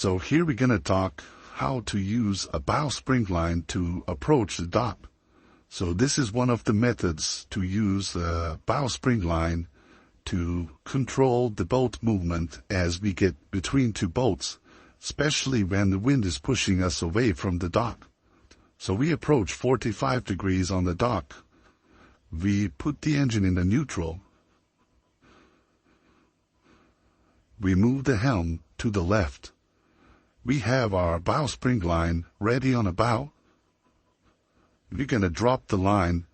So here we're gonna talk how to use a bowsprit line to approach the dock. So this is one of the methods to use a bowsprit line to control the boat movement as we get between two boats, especially when the wind is pushing us away from the dock. So we approach 45 degrees on the dock. We put the engine in the neutral. We move the helm to the left. We have our bowsprit line ready on a bow. We're going to drop the line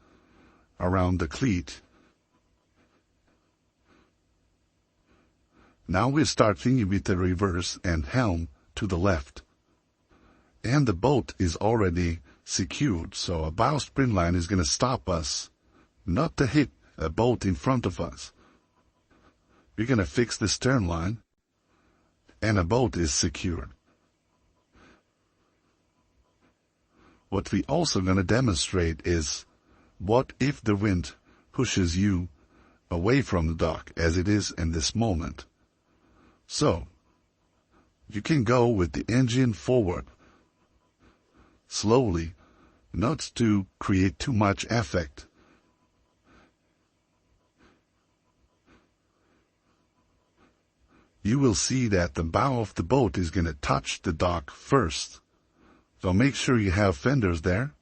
around the cleat. Now we're starting with the reverse and helm to the left. And the boat is already secured, so a bowsprit line is going to stop us not to hit a boat in front of us. We're going to fix the stern line, and a boat is secured. What we also going to demonstrate is what if the wind pushes you away from the dock as it is in this moment. So, you can go with the engine forward, slowly, not to create too much effect. You will see that the bow of the boat is going to touch the dock first. So make sure you have fenders there.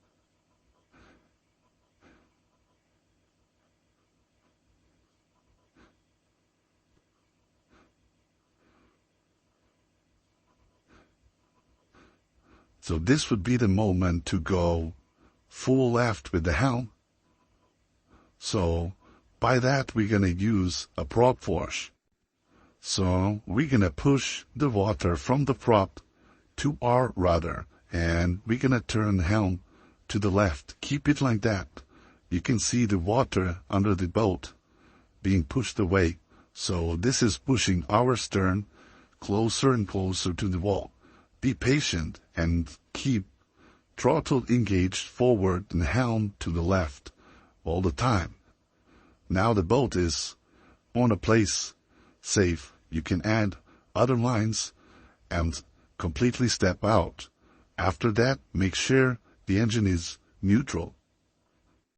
So this would be the moment to go full left with the helm. So by that we're going to use a prop wash. So we're going to push the water from the prop to our rudder, and we're going to turn the helm to the left. Keep it like that. You can see the water under the boat being pushed away. So this is pushing our stern closer and closer to the wall. Be patient and keep throttle engaged forward and helm to the left all the time. Now the boat is on a place safe. You can add other lines and completely step out. After that, make sure the engine is neutral.